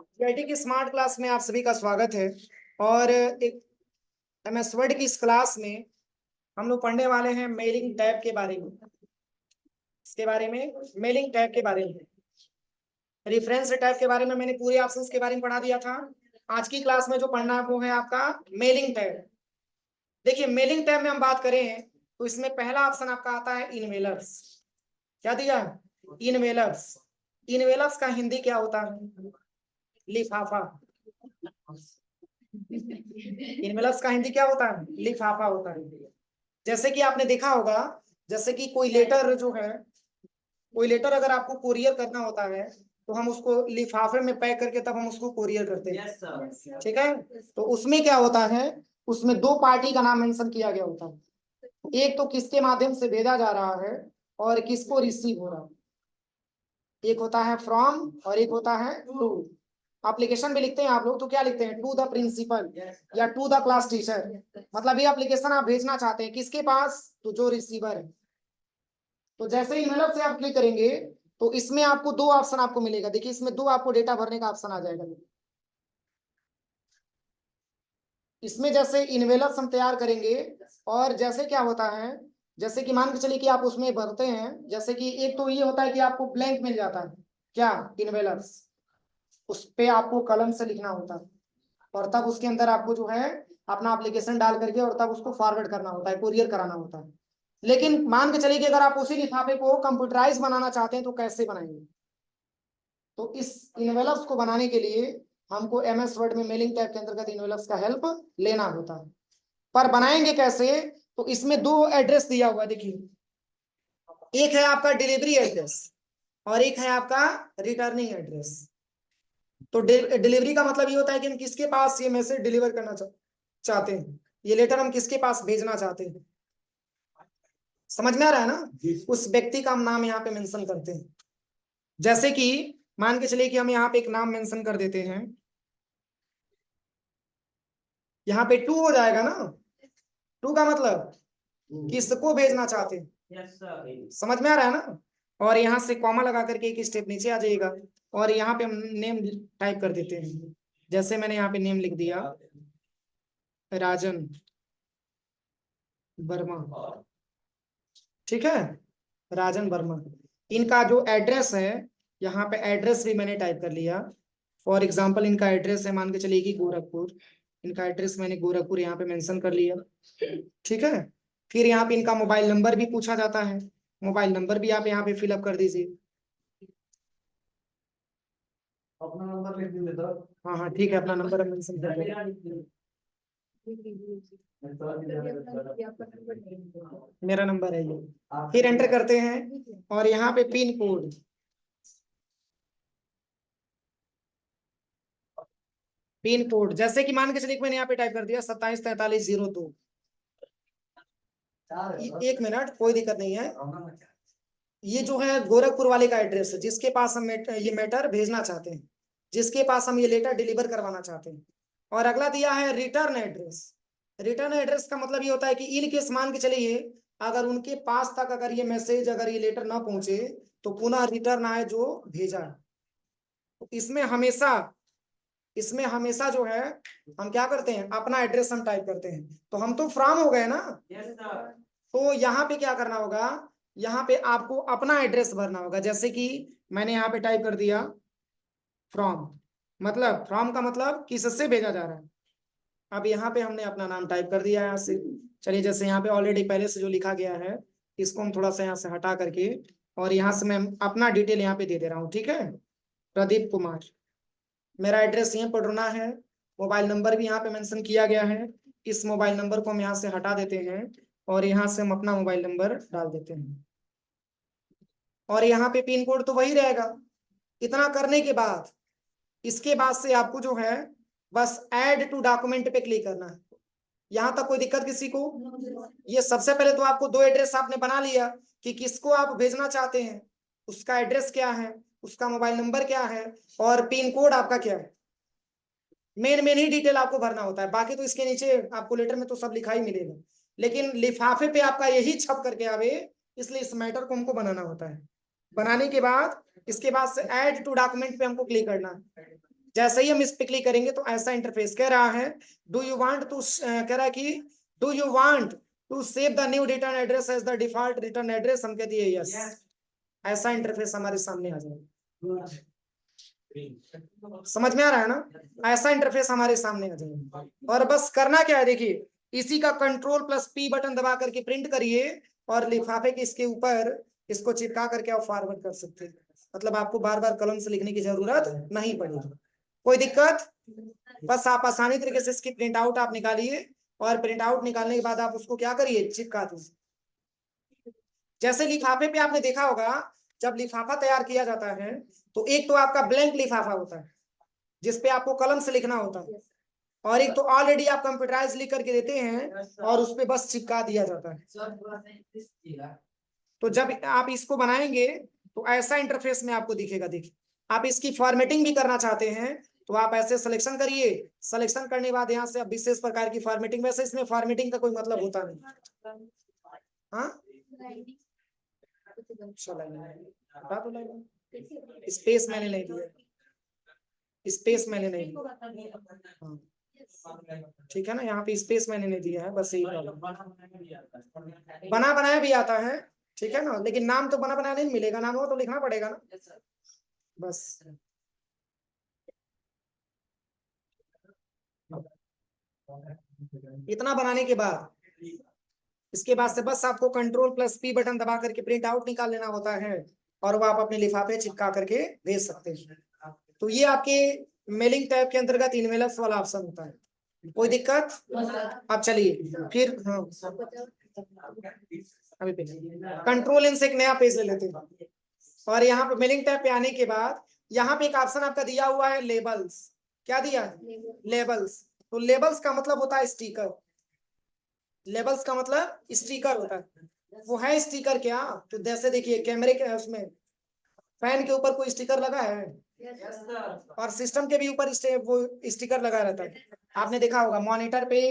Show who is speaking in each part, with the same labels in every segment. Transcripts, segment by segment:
Speaker 1: CIT की smart class में आप सभी का स्वागत है। और एक एमएस वर्ड की इस क्लास में हम लोग पढ़ने वाले हैं मेलिंग टैब के बारे में। इसके बारे में मेलिंग टैब के बारे में, रेफरेंस टैब के बारे में मैंने पूरे ऑप्शंस के बारे में पढ़ा दिया था। आज की क्लास में जो पढ़ना है वो है आपका मेलिंग टैब। देखिए, मेलिंग टैब में हम बात करें तो इसमें पहला ऑप्शन आपका आता है इनवेलर्स। क्या दिया है? इनवेलर्स। इनवेलर्स का हिंदी क्या होता है? लिफाफा। इनवेलप्स का हिंदी क्या होता है? लिफाफा होता है। जैसे कि आपने देखा होगा, जैसे कि कोई लेटर जो है, कोई लेटर अगर आपको कुरियर करना होता है तो हम उसको लिफाफे में पैक करके तब हम उसको कुरियर करते हैं। ठीक है, तो उसमें क्या होता है, उसमें दो पार्टी का नाम मेंशन किया गया होता है। एक तो किसके माध्यम से भेजा जा रहा है और किसको रिसीव हो रहा है। एक होता है फ्रॉम और एक होता है टू। एप्लीकेशन भी लिखते हैं आप लोग तो क्या लिखते हैं? टू द प्रिंसिपल या टू द क्लास टीचर। मतलब ये एप्लीकेशन आप भेजना चाहते हैं किसके पास? तो जो रिसीवर है। तो जैसे ही इनवेलप से आप क्लिक करेंगे तो इसमें आपको दो ऑप्शन आपको मिलेगा। देखिए, इसमें दो आपको डेटा भरने का ऑप्शन आ जाएगा। इसमें जैसे इनवेलप हम तैयार करेंगे और जैसे क्या होता है, जैसे कि मान के चलिए कि आप उसमें भरते हैं, जैसे कि एक तो ये होता है कि आपको ब्लैंक मिल जाता है। क्या? इनवेलप्स। उस पे आपको कलम से लिखना होता है और तब उसके अंदर आपको जो है अपना एप्लीकेशन डाल करके और तब उसको फॉरवर्ड करना होता है, कुरियर कराना होता है। लेकिन मान के चलिए कि अगर आप उसी लिफाफे को कंप्यूटराइज बनाना चाहते हैं तो कैसे बनाएंगे? तो इस इनवेलप्स को बनाने के लिए हमको एमएस वर्ड में मेलिंग टैब के अंतर्गत इनवेलप्स का हेल्प लेना होता है। पर बनाएंगे कैसे? तो इसमें दो एड्रेस दिया हुआ है। देखिए, एक है आपका डिलीवरी एड्रेस और एक है आपका रिटर्निंग एड्रेस। तो डिलीवरी का मतलब ये होता है कि हम किसके पास ये मैसेज डिलीवर करना चाहते हैं, ये लेटर हम किसके पास भेजना चाहते हैं। समझ में आ रहा है ना? उस व्यक्ति का हम नाम यहाँ पे मेंशन करते हैं। जैसे कि मान के चलिए कि हम यहाँ पे एक नाम मेंशन कर देते हैं, यहाँ पे टू हो जाएगा ना। टू का मतलब किसको भेजना चाहते हैं। समझ में आ रहा है ना? और यहाँ से कॉमा लगा करके एक स्टेप नीचे आ जाएगा और यहाँ पे हम नेम टाइप कर देते हैं। जैसे मैंने यहाँ पे नेम लिख दिया, राजन वर्मा। ठीक है, राजन वर्मा। इनका जो एड्रेस है, यहाँ पे एड्रेस भी मैंने टाइप कर लिया। फॉर एग्जांपल इनका एड्रेस है, मान के चलिए कि गोरखपुर। इनका एड्रेस मैंने गोरखपुर यहाँ पे मेंशन कर लिया। ठीक है, फिर यहाँ पे इनका मोबाइल नंबर भी पूछा जाता है। मोबाइल नंबर भी आप यहाँ पे फिलअप कर दीजिए। अपना नंबर लिख दीजिए। हाँ हाँ ठीक है, अपना नंबर मेंशन कर दीजिए। मेरा नंबर है ये। फिर एंटर करते हैं और यहाँ पे पिन कोड, पिन कोड जैसे कि मान के चलिए मैंने यहाँ पे टाइप कर दिया 274302। एक मिनट, कोई दिक्कत नहीं है। ये जो है गोरखपुर वाले का एड्रेस है, जिसके पास हम ये मैटर भेजना चाहते हैं, जिसके पास हम ये लेटर डिलीवर करवाना चाहते हैं। और अगला दिया है रिटर्न एड्रेस। रिटर्न एड्रेस का मतलब ये होता है कि इन केस मान के चलिए अगर उनके पास तक अगर ये मैसेज, अगर ये लेटर ना पहुंचे तो पुनः रिटर्न आए जो भेजा है। तो इसमें हमेशा जो है हम क्या करते हैं, अपना एड्रेस हम टाइप करते हैं। तो हम तो फ्रॉम हो गए ना। तो यहाँ पे क्या करना होगा, यहाँ पे आपको अपना एड्रेस भरना होगा। जैसे कि मैंने यहाँ पे टाइप कर दिया फ्रॉम, मतलब फ्रॉम का मतलब किससे भेजा जा रहा है। अब यहाँ पे हमने अपना नाम टाइप कर दिया है यहाँ से। चलिए, जैसे यहाँ पे ऑलरेडी पहले से जो लिखा गया है इसको हम थोड़ा सा यहाँ से हटा करके और यहाँ से मैं अपना डिटेल यहाँ पे दे दे रहा हूँ। ठीक है, प्रदीप कुमार मेरा एड्रेस यहाँ पढ़ना है। मोबाइल नंबर भी यहाँ पे मेंशन किया गया है। इस मोबाइल नंबर को हम यहाँ से हटा देते हैं और यहाँ से हम अपना मोबाइल नंबर डाल देते हैं और यहाँ पे पिन कोड तो वही रहेगा। इतना करने के बाद इसके बाद से आपको जो है बस ऐड टू डॉक्यूमेंट पे क्लिक करना है। यहाँ तक कोई दिक्कत किसी को? ये सबसे पहले तो आपको दो एड्रेस आपने बना लिया कि किसको आप भेजना चाहते हैं, उसका एड्रेस क्या है, उसका मोबाइल नंबर क्या है और पिन कोड आपका क्या है। मेन मेन ही डिटेल आपको भरना होता है, बाकी तो इसके नीचे आपको लेटर में तो सब लिखा ही मिलेगा, लेकिन लिफाफे पे आपका यही छप करके आवे, इसलिए इस मैटर को हमको बनाना होता है। बनाने के बाद इसके बाद से ऐड टू डॉक्यूमेंट पे हमको क्लिक करना है। जैसे ही हम इस पे क्लिक करेंगे तो ऐसा इंटरफेस कह रहा है डू यू वांट टू, कह रहा है कि do you want to save the new return address as the default return address, हम कहते हैं यस। ऐसा इंटरफेस हमारे सामने आ जाएगा। समझ में आ रहा है ना? ऐसा इंटरफेस हमारे सामने आ जाएगा और बस करना क्या है, देखिए इसी का Ctrl+P बटन दबा करके प्रिंट करिए और लिफाफे के इसके ऊपर इसको चिपका करके आप फॉरवर्ड कर सकते हैं। मतलब आपको बार बार कलम से लिखने की जरूरत नहीं पड़ेगी। कोई दिक्कत? बस आप आसानी तरीके से इसकी प्रिंट आउट आप निकालिए और प्रिंट आउट निकालने के बाद आप उसको क्या करिए, चिपका दीजिए। जैसे लिफाफे पे आपने देखा होगा जब लिफाफा तैयार किया जाता है तो एक तो आपका ब्लैंक लिफाफा होता है जिसपे आपको कलम से लिखना होता है, और एक तो ऑलरेडी आप कंप्यूटराइज लिख करके देते हैं और उस पे बस चिपका दिया जाता है। तो जब आप इसको बनाएंगे तो ऐसा इंटरफेस में आपको दिखेगा। देखिए आप इसकी फॉर्मेटिंग भी करना चाहते हैं तो आप ऐसे सिलेक्शन करिए, सिलेक्शन करने के बाद यहाँ से आप विशेष प्रकार की फॉर्मेटिंग, वैसे इसमें फॉर्मेटिंग का कोई मतलब होता नहीं। हाँ स्पेस मैंने नहीं दिया, स्पेस मैंने नहीं दिया। हाँ ठीक है ना, यहाँ पे स्पेस मैंने नहीं दिया है, बस यही प्रॉब्लम। बना बनाया भी आता है, ठीक है ना, लेकिन नाम तो बना बनाया नहीं मिलेगा, नाम हो तो लिखना पड़ेगा ना बस। इतना बनाने के बाद इसके बाद से बस आपको Ctrl+P बटन दबा करके प्रिंट आउट निकाल लेना होता है और वो आप अपने लिफाफे चिपका करके भेज सकते हैं। तो ये आपके मेलिंग टैब के अंतर्गत इनवेलप्स वाला ऑप्शन होता है। कोई दिक्कत? अब चलिए फिर हाँ अभी पे कंट्रोल से एक नया पेज ले लेते हैं और यहाँ पे मेलिंग टैब पे आने के बाद यहाँ पे एक ऑप्शन आपका दिया हुआ है लेबल्स। क्या दिया है? लेबल्स। तो लेबल्स का मतलब होता है स्टिकर। लेबल्स का मतलब स्टिकर होता है। वो है स्टिकर क्या? तो जैसे देखिए कैमरे के उसमें फैन के ऊपर कोई स्टिकर लगा है और सिस्टम के भी ऊपर वो स्टिकर लगा रहता है। आपने देखा होगा मॉनिटर पे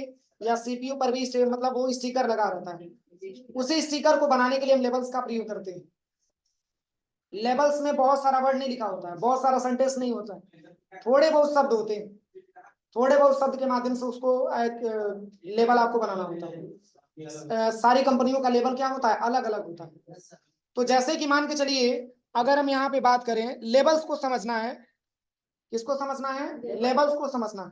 Speaker 1: या सीपीयू पर भी मतलब वो स्टिकर लगा रहता है। उसी स्टिकर को बनाने के लिए हम लेबल्स का प्रयोग करते हैं। लेबल्स में बहुत सारा वर्ड नहीं लिखा होता है, बहुत सारा सेंटेंस नहीं होता है, थोड़े बहुत शब्द होते हैं। थोड़े बहुत शब्द के माध्यम से उसको एक लेबल आपको बनाना होता है। सारी कंपनियों का लेबल क्या होता है? अलग अलग होता है। तो जैसे कि मान के चलिए अगर हम यहाँ पे बात करें लेबल्स को समझना है, किसको समझना है? लेबल्स को समझना है।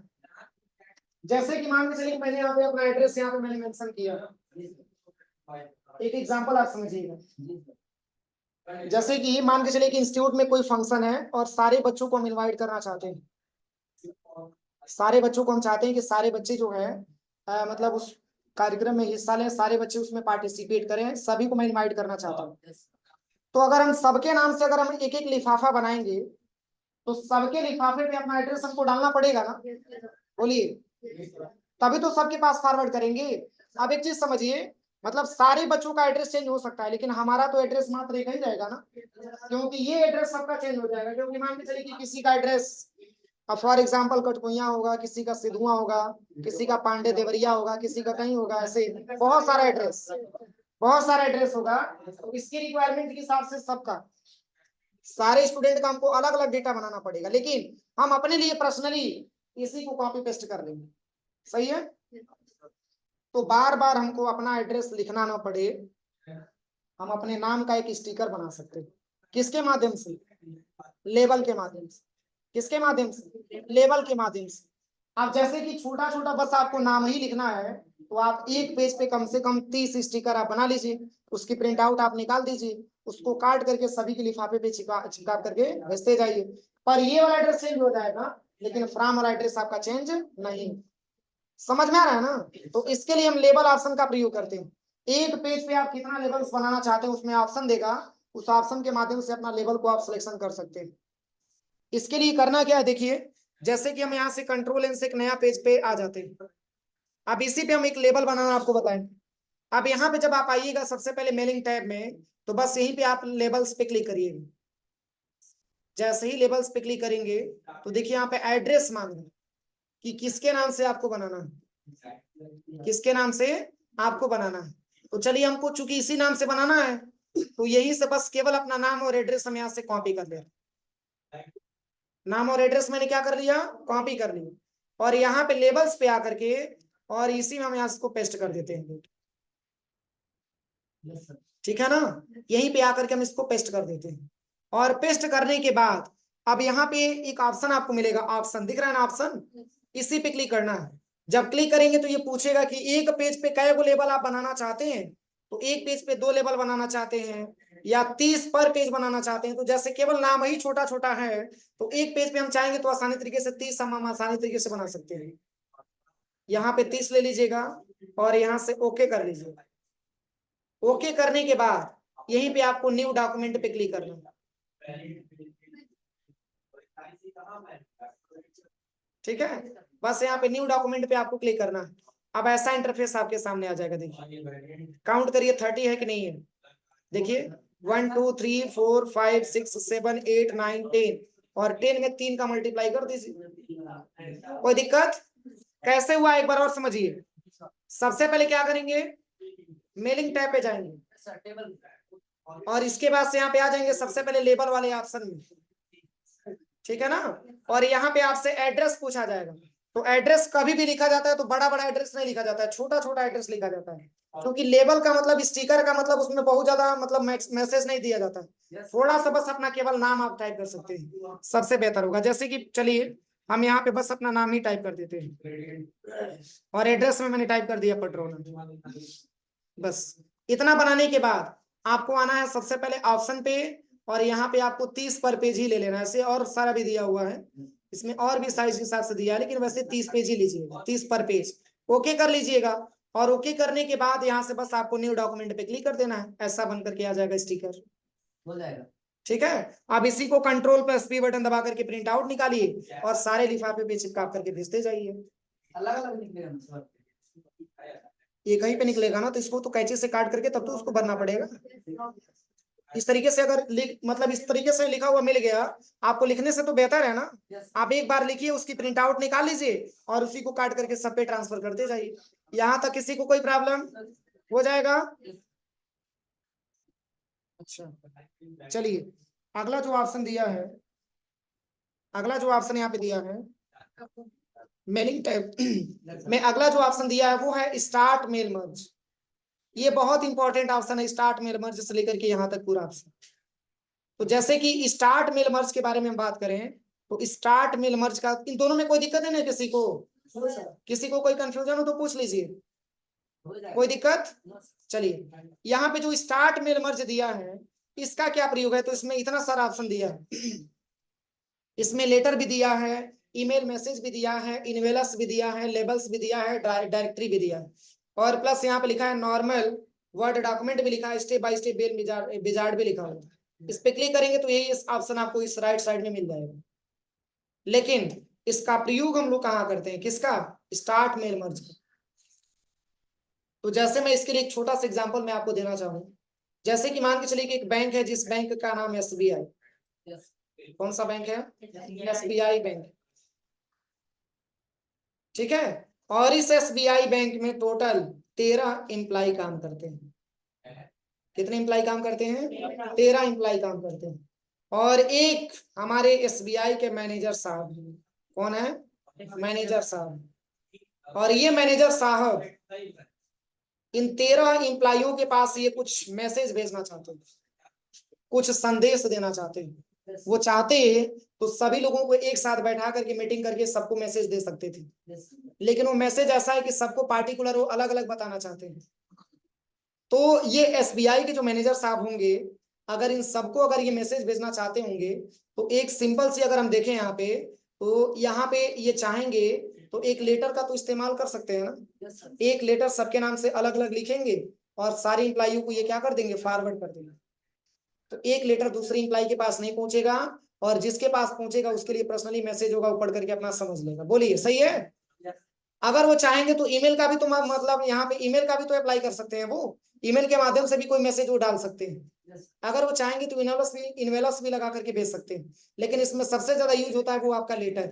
Speaker 1: जैसे कि मान के चलिए मैंने यहाँ पे अपना एड्रेस यहाँ पे मैंने मेंशन किया, एक एग्जांपल आप समझिएगा। जैसे कि मान के चलिए कि इंस्टीट्यूट में कोई फंक्शन है और सारे बच्चों को हम इनवाइट करना चाहते हैं। सारे बच्चों को हम चाहते हैं कि सारे बच्चे जो है मतलब उस कार्यक्रम में हिस्सा लें, सारे बच्चे उसमें पार्टिसिपेट करें, सभी को मैं इनवाइट करना चाहता हूँ। तो अगर हम सबके नाम से अगर हम एक एक लिफाफा बनाएंगे तो सबके लिफाफे पे अपना एड्रेस हमको डालना पड़ेगा ना, बोलिए, तभी तो सबके पास फॉरवर्ड करेंगे। अब एक चीज समझिए, मतलब सारे बच्चों का एड्रेस चेंज हो सकता है लेकिन हमारा तो एड्रेस मात्र एक ही रहेगा ना, क्योंकि ये एड्रेस सबका चेंज हो जाएगा। क्योंकि मान के चलिए कि किसी का एड्रेस फॉर एग्जाम्पल कटकुइया होगा, किसी का सिधुआ होगा, किसी का पांडे देवरिया होगा, किसी का कहीं होगा, ऐसे बहुत सारा एड्रेस, बहुत सारा एड्रेस होगा। तो इसकी रिक्वायरमेंट के हिसाब से सबका सारे स्टूडेंट का हमको अलग अलग डेटा बनाना पड़ेगा, लेकिन हम अपने लिए पर्सनली इसी को कॉपी पेस्ट कर लेंगे। सही है? तो बार बार हमको अपना एड्रेस लिखना ना पड़े, हम अपने नाम का एक स्टिकर बना सकते हैं। किसके माध्यम से? लेबल के माध्यम से। किसके माध्यम से? लेबल के माध्यम से। अब जैसे कि छोटा छोटा बस आपको नाम ही लिखना है तो आप एक पेज पे कम से कम 30 स्टिकर आप बना लीजिए, उसकी प्रिंट आउट आप निकाल दीजिए, उसको काट करके सभी के लिफाफे पे चिपका करके भेजते जाइए। पर ये वाला एड्रेस चेंज हो जाएगा लेकिन फ्रॉम वाला एड्रेस आपका चेंज नहीं। समझ में आ रहा है ना? तो इसके लिए हम लेबल ऑप्शन का प्रयोग करते हैं। एक पेज पे आप कितना लेबल्स बनाना चाहते हैं उसमें ऑप्शन देगा, उस ऑप्शन के माध्यम से अपना लेबल को आप सिलेक्शन कर सकते हैं। इसके लिए करना क्या है, देखिए जैसे कि हम यहाँ से Ctrl+N से एक नया पेज पे आ जाते हैं। अब इसी पे हम एक लेबल बनाना आपको बताएं। अब यहाँ पे जब आप आइएगा सबसे पहले मेलिंग टैब में तो बस यहीं पे आप लेबल्स पे क्लिक करिएगा। जैसे ही लेबल्स पे क्लिक करेंगे तो देखिए यहाँ पे एड्रेस मांग कि किसके नाम से आपको बनाना है, किसके नाम से आपको बनाना है। तो चलिए हमको चूंकि इसी नाम से बनाना है तो यही से बस केवल अपना नाम और एड्रेस हम यहाँ से कॉपी कर ले। नाम और एड्रेस मैंने क्या कर लिया, कॉपी कर लिया, और यहाँ पे लेबल्स पे आकर के और इसी में हम यहाँ इसको पेस्ट कर देते हैं। ठीक है ना, यहीं पे आकर के हम इसको पेस्ट कर देते हैं। और पेस्ट करने के बाद अब यहाँ पे एक ऑप्शन आपको मिलेगा, ऑप्शन दिख रहा है ना, ऑप्शन, इसी पे क्लिक करना है। जब क्लिक करेंगे तो ये पूछेगा कि एक पेज पे कै गो लेबल आप बनाना चाहते हैं। तो एक पेज पे 2 लेबल बनाना चाहते हैं या 30 पर पेज बनाना चाहते हैं। तो जैसे केवल नाम ही छोटा छोटा है तो एक पेज पे हम चाहेंगे तो आसानी तरीके से 30 हम आसानी तरीके से बना सकते हैं। यहाँ पे 30 ले लीजिएगा और यहाँ से ओके कर लीजिएगा। ओके करने के बाद यहीं पे आपको न्यू डॉक्यूमेंट पे क्लिक करना है। ठीक है, बस यहाँ पे न्यू डॉक्यूमेंट पे आपको क्लिक करना है। अब ऐसा इंटरफेस आपके सामने आ जाएगा। देखिए काउंट करिए 30 है कि नहीं है। देखिए 1 2 3 4 5 6 7 8 9 10 और 10 में 3 का मल्टीप्लाई कर दीजिए। कोई दिक्कत? कैसे हुआ एक बार और समझिए। सबसे पहले क्या करेंगे, मेलिंग टैब पे जाएंगे और इसके बाद से यहाँ पे आ जाएंगे सबसे पहले लेबल वाले ऑप्शन में। ठीक है ना, और यहाँ पे आपसे एड्रेस पूछा जाएगा। तो एड्रेस कभी भी लिखा जाता है तो बड़ा बड़ा एड्रेस नहीं लिखा जाता है, छोटा छोटा एड्रेस लिखा जाता है। क्योंकि लेबल का मतलब, स्टिकर का मतलब उसमें बहुत ज्यादा मतलब मैसेज नहीं दिया जाता है। थोड़ा सा बस अपना केवल नाम आप टाइप कर सकते हैं, सबसे बेहतर होगा। जैसे कि चलिए हम यहाँ पे बस अपना नाम ही टाइप कर देते हैं और एड्रेस में मैंने टाइप कर दिया पटरौना। बस इतना बनाने के बाद आपको आना है सबसे पहले ऑप्शन पे और यहाँ पे आपको 30 पर पेज ही ले लेना है। ऐसे और सारा भी दिया हुआ है, इसमें और भी साइज के हिसाब से दिया है, लेकिन वैसे 30 पेज ही लीजिएगा, 30 पर पेज। ओके कर लीजिएगा और ओके करने के बाद यहाँ से बस आपको न्यू डॉक्यूमेंट पे क्लिक कर देना है। ऐसा बन करके आ जाएगा स्टिकर, हो जाएगा। ठीक है, अब इसी को कंट्रोल प्लस पी बटन दबा करके प्रिंट आउट निकालिए और सारे लिफाफे पे चिपका करके भेजते जाइए। अलग अलग निकलेगा, ये कहीं पे निकलेगा ना, तो इसको तो कैंची से काट करके तब तो उसको भरना पड़ेगा। इस तरीके से अगर मतलब इस तरीके से लिखा हुआ मिल गया आपको, लिखने से तो बेहतर है ना। आप एक बार लिखिए, उसकी प्रिंट आउट निकाल लीजिए और उसी को काट करके सब पे ट्रांसफर करते जाइए। यहाँ तक किसी को कोई प्रॉब्लम हो जाएगा? अच्छा चलिए, अगला जो ऑप्शन दिया है, अगला जो ऑप्शन यहाँ पे दिया है मेलिंग टैब में, अगला जो ऑप्शन दिया है वो है स्टार्ट मेल मर्ज। ये बहुत इंपॉर्टेंट ऑप्शन है, स्टार्ट मेल मर्ज से लेकर के यहाँ तक पूरा ऑप्शन। तो जैसे कि स्टार्ट मेल मर्ज के बारे में हम बात करें तो स्टार्ट मेल मर्ज का, इन दोनों में कोई दिक्कत है ना? किसी को कोई कंफ्यूजन हो तो पूछ लीजिए, कोई दिक्कत? चलिए यहाँ पे जो स्टार्ट मेल मर्ज दिया है इसका क्या प्रयोग है, तो इसमें इतना सारा ऑप्शन दिया है। इसमें लेटर भी दिया है, ईमेल मैसेज भी दिया है, इनवेलस भी दिया है, लेबल्स भी दिया है, डायरेक्टरी भी दिया है, और प्लस यहाँ पे लिखा है नॉर्मल वर्ड डॉक्यूमेंट भी लिखा है, स्टेप बाय स्टेप बेल विजार्ड भी लिखा हुआ है। इस पे क्लिक करेंगे तो यही ऑप्शन आपको इस राइट साइड में मिल जाएगा। लेकिन इसका प्रयोग हम लोग कहाँ करते हैं, किसका? स्टार्ट मेल मर्ज का। तो जैसे मैं इसके लिए एक छोटा सा एग्जांपल मैं आपको देना चाहूँ। जैसे कि मान के चलिए कि एक बैंक है जिस बैंक का नाम SBI। कौन सा बैंक है? SBI bank. ठीक है, और इस SBI बैंक में टोटल 13 एम्प्लाई काम करते हैं। कितने एम्प्लाई काम करते हैं? 13 एम्प्लाई काम करते हैं। और एक हमारे SBI के मैनेजर साहब हैं। कौन है? मैनेजर साहब। और ये मैनेजर साहब इन 13 एम्प्लाइयों के पास ये कुछ मैसेज भेजना चाहते हैं, कुछ संदेश देना चाहते हैं। वो चाहते तो सभी लोगों को एक साथ बैठा करके मीटिंग करके सबको मैसेज दे सकते थे, लेकिन वो मैसेज ऐसा है कि सबको पार्टिकुलर वो अलग अलग बताना चाहते हैं। तो ये SBI के जो मैनेजर साहब होंगे, अगर इन सबको अगर ये मैसेज भेजना चाहते होंगे तो एक सिंपल सी अगर हम देखें यहाँ पे, तो यहाँ पे ये चाहेंगे तो एक लेटर का तो इस्तेमाल कर सकते हैं ना। एक लेटर सबके नाम से अलग अलग लिखेंगे और सारे एम्प्लॉइयों को ये क्या कर देंगे, फॉरवर्ड कर देंगे। तो एक लेटर दूसरे एम्प्लॉय के पास नहीं पहुंचेगा और जिसके पास पहुंचेगा उसके लिए पर्सनली मैसेज होगा, वो पढ़ करके अपना समझ लेगा। बोलिए सही है? अगर वो चाहेंगे तो ईमेल का भी तो मतलब यहाँ पे ईमेल का भी तो अप्लाई कर सकते हैं, वो ईमेल के माध्यम से भी कोई मैसेज वो डाल सकते हैं। अगर वो चाहेंगे तो इनवेलस भी लगा करके भेज सकते हैं, लेकिन इसमें सबसे ज्यादा यूज होता है वो आपका लेटर।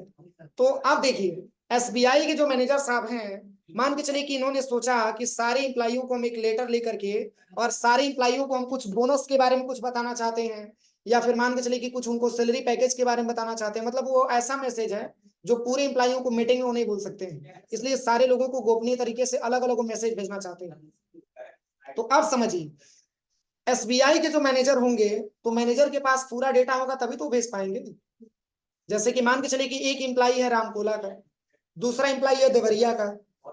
Speaker 1: तो अब देखिए SBI के जो मैनेजर साहब हैं, मान के चलिए कि इन्होंने सोचा कि सारे एम्प्लॉइयों को हम एक लेटर लेकर के और सारे एम्प्लॉइयों को हम कुछ बोनस के बारे में कुछ बताना चाहते हैं या फिर मान के चलिए कि कुछ उनको सैलरी पैकेज के बारे में बताना चाहते हैं, मतलब वो ऐसा मैसेज है जो पूरे एम्प्लॉइयों को मीटिंग में वो नहीं बोल सकते हैं, इसलिए सारे लोगों को गोपनीय तरीके से अलग अलग मैसेज भेजना चाहते हैं। तो अब समझिए, एसबीआई के जो मैनेजर होंगे, तो मैनेजर के पास पूरा डेटा होगा तभी तो भेज पाएंगे। जैसे कि मान के चलिए कि एक एम्प्लॉई है रामकोला का, दूसरा एम्प्लॉई है देवरिया का,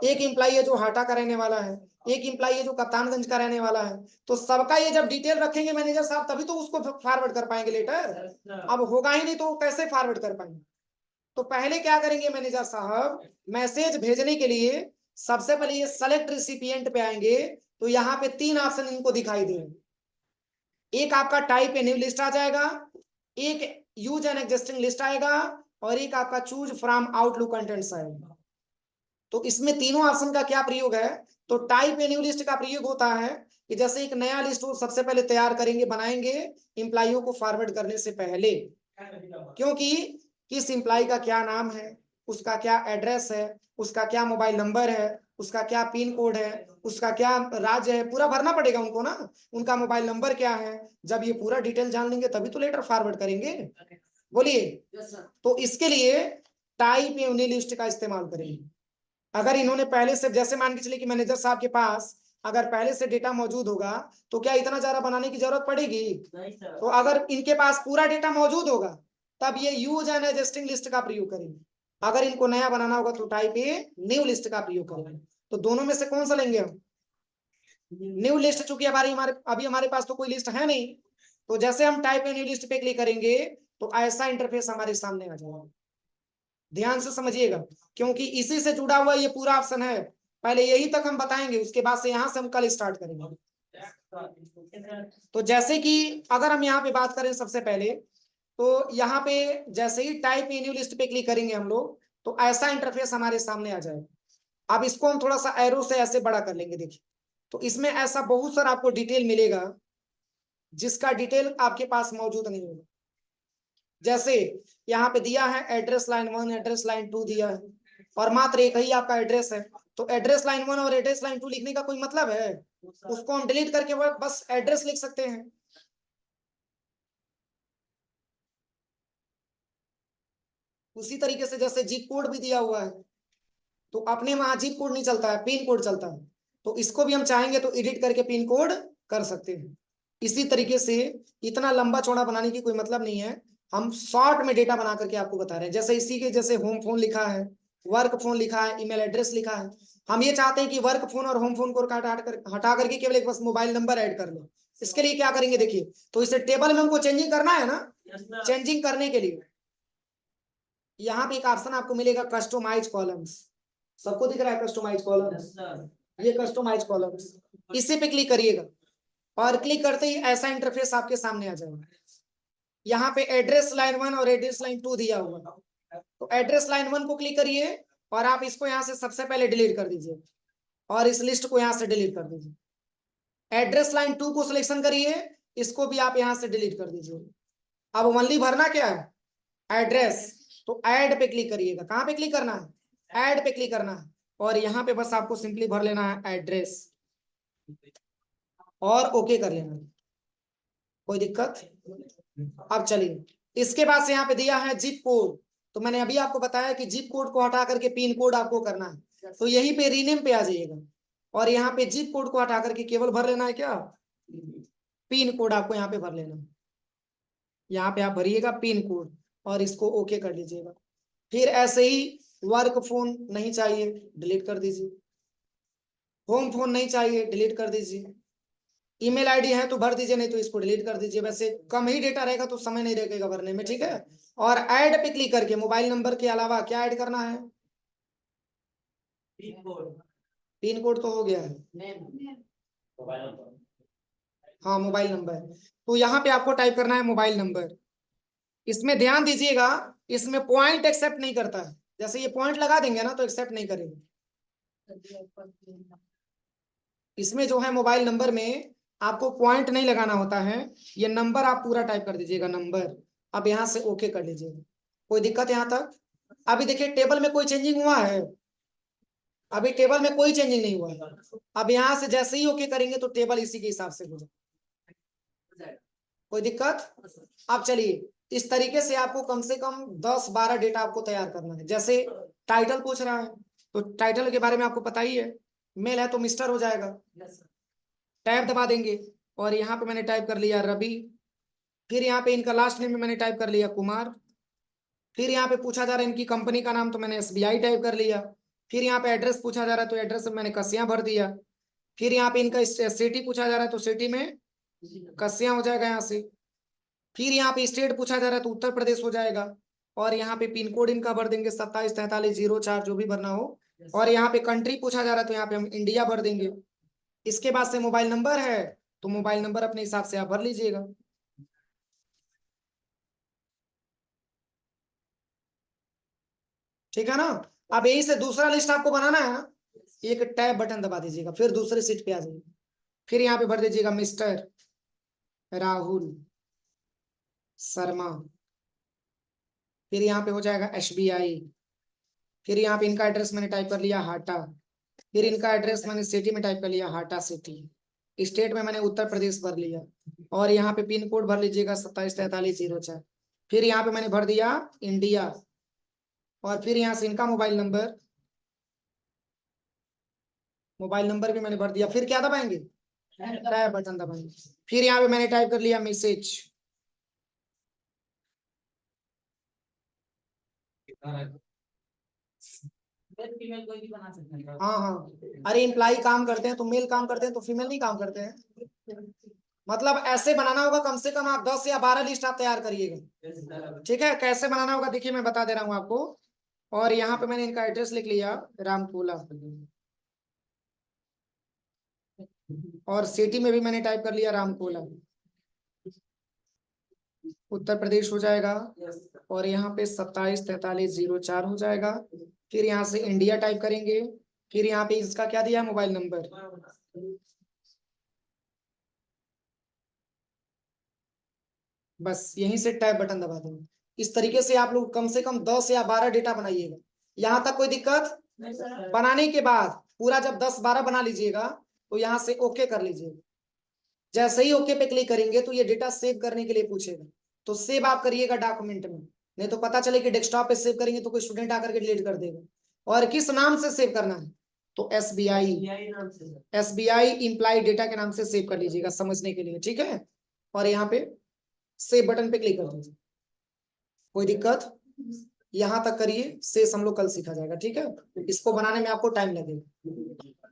Speaker 1: एक एम्प्लॉई है जो हाटा का रहने वाला है, एक एम्प्लॉई है जो कप्तानगंज का रहने वाला है। तो सबका ये जब डिटेल रखेंगे मैनेजर साहब तभी तो उसको फॉरवर्ड कर पाएंगे लेटर। अब होगा ही नहीं तो कैसे फॉरवर्ड कर पाएंगे। तो पहले क्या करेंगे मैनेजर साहब, मैसेज भेजने के लिए सबसे पहले ये सेलेक्ट रिसिपिएंट पे आएंगे, तो यहाँ पे 3 ऑप्शन इनको दिखाई देंगे। एक आपका टाइप ए न्यू लिस्ट आ जाएगा, एक यूज एन एग्जिस्टिंग लिस्ट आएगा, और एक आपका चूज फ्रॉम आउटलुक कंटेंट्स आएगा। तो इसमें तीनों ऑप्शन का क्या प्रयोग है, तो टाइप ए न्यू लिस्ट का प्रयोग होता है कि जैसे एक नया लिस्ट वो सबसे पहले तैयार करेंगे, बनाएंगे एम्प्लॉइयों को फॉरवर्ड करने से पहले, क्योंकि किस एम्प्लॉय का क्या नाम है, उसका क्या एड्रेस है, उसका क्या मोबाइल नंबर है, उसका क्या पिन कोड है, उसका क्या राज्य है, पूरा भरना पड़ेगा उनको ना, उनका मोबाइल नंबर क्या है। जब ये पूरा डिटेल जान लेंगे तभी तो लेटर फॉरवर्ड करेंगे। बोलिए। तो इसके लिए टाइप ए न्यू लिस्ट का इस्तेमाल करेंगे। अगर इन्होंने पहले से, जैसे मान के चलिए कि मैनेजर साहब के पास अगर पहले से डेटा मौजूद होगा तो क्या इतना ज्यादा बनाने की जरूरत पड़ेगी। तो अगर इनके पास पूरा डेटा मौजूद होगा तब ये यूज एंड एडजस्टिंग लिस्ट का प्रयोग करेंगे। अगर इनको नया बनाना होगा तो टाइप ए न्यू लिस्ट का प्रयोग करेंगे। तो दोनों में से कौन सा लेंगे हम, न्यू लिस्ट। चूंकि अभी हमारे पास तो कोई लिस्ट है नहीं, तो जैसे हम टाइप ए न्यू लिस्ट पे क्लिक करेंगे तो ऐसा इंटरफेस हमारे सामने आ जाएगा। ध्यान से समझिएगा, क्योंकि इसी से जुड़ा हुआ ये पूरा ऑप्शन है। पहले यही तक हम बताएंगे, उसके बाद से यहां से हम कल स्टार्ट करेंगे। तो जैसे कि अगर हम यहाँ पे बात करें सबसे पहले, तो यहाँ पे जैसे ही टाइप ए न्यू लिस्ट पे क्लिक करेंगे हम लोग, तो ऐसा इंटरफेस हमारे सामने आ जाएगा। अब इसको हम थोड़ा सा एरो से ऐसे बड़ा कर लेंगे, देखिए। तो इसमें ऐसा बहुत सारा आपको डिटेल मिलेगा जिसका डिटेल आपके पास मौजूद नहीं होगा। जैसे यहाँ पे दिया है एड्रेस लाइन 1, एड्रेस लाइन 2 दिया है, और मात्र एक ही आपका एड्रेस है। तो एड्रेस लाइन 1 और एड्रेस लाइन 2 लिखने का कोई मतलब है, उसको हम डिलीट करके बस एड्रेस लिख सकते हैं। उसी तरीके से जैसे जिप कोड भी दिया हुआ है, तो अपने वहां जिप कोड नहीं चलता है, पिन कोड चलता है। तो इसको भी हम चाहेंगे तो एडिट करके पिन कोड कर सकते हैं। इसी तरीके से इतना लंबा चौड़ा बनाने की कोई मतलब नहीं है, हम शॉर्ट में डेटा बना करके आपको बता रहे हैं। जैसे इसी के जैसे होम फोन लिखा है, वर्क फोन लिखा है, ईमेल एड्रेस लिखा है। हम ये चाहते हैं कि वर्क फोन और होम फोन को हटा करके केवल एक बस मोबाइल नंबर ऐड कर लो। इसके लिए क्या करेंगे, देखिए। तो इसे टेबल में हमको चेंजिंग करना है ना, चेंजिंग करने के लिए यहाँ पे एक ऑप्शन आपको मिलेगा कस्टमाइज कॉलम्स। सबको दिख रहा है कस्टमाइज कॉलम्स, ये कस्टमाइज कॉलम्स, इसी पे क्लिक करिएगा, और क्लिक करते ही ऐसा इंटरफेस आपके सामने आ जाएगा। यहाँ पे एड्रेस लाइन 1 और एड्रेस लाइन 2 दिया हुआ है। तो एड्रेस लाइन 1 को क्लिक करिए और आप इसको यहाँ से सबसे पहले डिलीट कर दीजिए, और इस लिस्ट को यहाँ से डिलीट कर दीजिए। एड्रेस लाइन 2 को सिलेक्शन करिए, इसको भी आप यहाँ से डिलीट कर दीजिए। अब ओनली भरना क्या है, एड्रेस। तो ऐड पे क्लिक करिएगा। कहाँ पे क्लिक करना है, ऐड पे क्लिक करना है, और यहाँ पे बस आपको सिंपली भर लेना है एड्रेस, और ओके कर लेना है। कोई दिक्कत। अब चलिए, इसके बाद से यहाँ पे दिया है जिप कोड। तो मैंने अभी आपको बताया कि जिप कोड को हटा करके पिन कोड आपको करना है, तो यहीं पे रीनेम पे आ जाइएगा, और यहाँ पे जिप कोड को हटा करके केवल भर लेना है क्या, पिन कोड आपको यहाँ पे भर लेना है। यहाँ पे आप भरिएगा पिन कोड और इसको ओके कर लीजिएगा। फिर ऐसे ही वर्क फोन नहीं चाहिए, डिलीट कर दीजिए। होम फोन नहीं चाहिए, डिलीट कर दीजिए। ईमेल आईडी है तो भर दीजिए, नहीं तो इसको डिलीट कर दीजिए। वैसे कम ही डेटा रहेगा तो समय नहीं लगेगा भरने में, ठीक है। और ऐड पे क्लिक करके मोबाइल नंबर के अलावा क्या ऐड करना है, पिन कोड तो हो गया है, हाँ मोबाइल नंबर। तो यहाँ पे आपको टाइप करना है मोबाइल नंबर। इसमें ध्यान दीजिएगा, इसमें पॉइंट एक्सेप्ट नहीं करता है। जैसे ये पॉइंट लगा देंगे ना तो एक्सेप्ट नहीं करेंगे। इसमें जो है मोबाइल नंबर में आपको पॉइंट नहीं लगाना होता है, ये नंबर आप पूरा टाइप कर दीजिएगा, नंबर। अब यहाँ से ओके कर लीजिएगा। कोई दिक्कत यहाँ तक। अभी देखिए टेबल में कोई चेंजिंग हुआ है, अभी टेबल में कोई चेंजिंग नहीं हुआ है। अब यहाँ से जैसे ही ओके करेंगे तो टेबल इसी के हिसाब से हो जाए। कोई दिक्कत? अब चलिए, इस तरीके से आपको कम से कम 10-12 डेटा आपको तैयार करना है। जैसे टाइटल पूछ रहा है, तो टाइटल के बारे में आपको पता ही है, मेल है तो मिस्टर हो जाएगा, टैब दबा देंगे और यहाँ पे मैंने टाइप कर लिया रवि। फिर यहाँ पे इनका लास्ट नेम में मैंने टाइप कर लिया कुमार। फिर यहाँ पे पूछा जा रहा है इनकी कंपनी का नाम, तो मैंने SBI टाइप कर लिया। फिर यहाँ पे एड्रेस पूछा जा रहा है, तो एड्रेस में मैंने कसियां भर दिया। फिर यहाँ पे इनका सिटी पूछा जा रहा है, तो सिटी में कसियां हो जाएगा यहाँ से। फिर यहाँ पे स्टेट पूछा जा रहा है, तो उत्तर प्रदेश हो जाएगा। और यहाँ पे पिन कोड इनका भर देंगे 274304, जो भी भरना हो। और यहाँ पे कंट्री पूछा जा रहा है, तो यहाँ पे हम इंडिया भर देंगे। इसके बाद से मोबाइल नंबर है, तो मोबाइल नंबर अपने हिसाब से आप भर लीजिएगा। ठीक है ना? अब यही से दूसरा लिस्ट आपको बनाना है ना, एक टैब बटन दबा दीजिएगा, फिर दूसरे सीट पे आ जाइए। फिर यहाँ पे भर दीजिएगा मिस्टर राहुल शर्मा। फिर यहाँ पे हो जाएगा SBI। फिर यहाँ पे इनका एड्रेस मैंने टाइप कर लिया हाटा। फिर इनका एड्रेस मैंने सिटी में टाइप कर लिया हाटा सिटी। स्टेट में मैंने उत्तर प्रदेश भर लिया। और यहाँ पे पिन कोड भर लीजिएगा 274304। फिर यहाँ पे मैंने भर दिया इंडिया। और फिर यहाँ से इनका मोबाइल नंबर भी मैंने भर दिया। फिर क्या दबाएंगे? टैब बटन दबाएंगे। फिर यहाँ पे मैंने टाइप कर लिया मैसेज। हाँ हाँ, अरे इम्प्लाई काम करते हैं तो मेल काम करते हैं, तो फीमेल नहीं काम करते हैं। मतलब ऐसे बनाना होगा, कम से कम आप 10 या 12 लिस्ट आप तैयार करिएगा। ठीक है, कैसे बनाना होगा देखिए मैं बता दे रहा हूँ आपको। और यहाँ पे मैंने इनका एड्रेस लिख लिया रामकोला। और सिटी में भी मैंने टाइप कर लिया रामकोला, उत्तर प्रदेश हो जाएगा। और यहाँ पे 274304 हो जाएगा। फिर यहाँ से इंडिया टाइप करेंगे। फिर यहाँ पे इसका क्या दिया, मोबाइल नंबर। बस यहीं से टैब बटन दबा देंगे। इस तरीके से आप लोग कम से कम 10 या 12 डेटा बनाइएगा। यहाँ तक कोई दिक्कत? बनाने के बाद पूरा जब 10-12 बना लीजिएगा, तो यहाँ से ओके कर लीजिएगा। जैसे ही ओके पे क्लिक करेंगे, तो ये डेटा सेव करने के लिए पूछेगा, तो सेव आप करिएगा डॉक्यूमेंट में। नहीं तो पता चले कि डेस्कटॉप पे सेव करेंगे तो कोई स्टूडेंट आकर के डिलीट कर देगा। और किस नाम से सेव करना है? तो SBI इम्प्लाई डेटा के नाम से सेव कर लीजिएगा समझने के लिए। ठीक है, और यहाँ पे सेव बटन पे क्लिक कर दीजिए। कोई दिक्कत? यहाँ तक करिए, शेष हम लोग कल सीखा जाएगा। ठीक है, इसको बनाने में आपको टाइम लगेगा।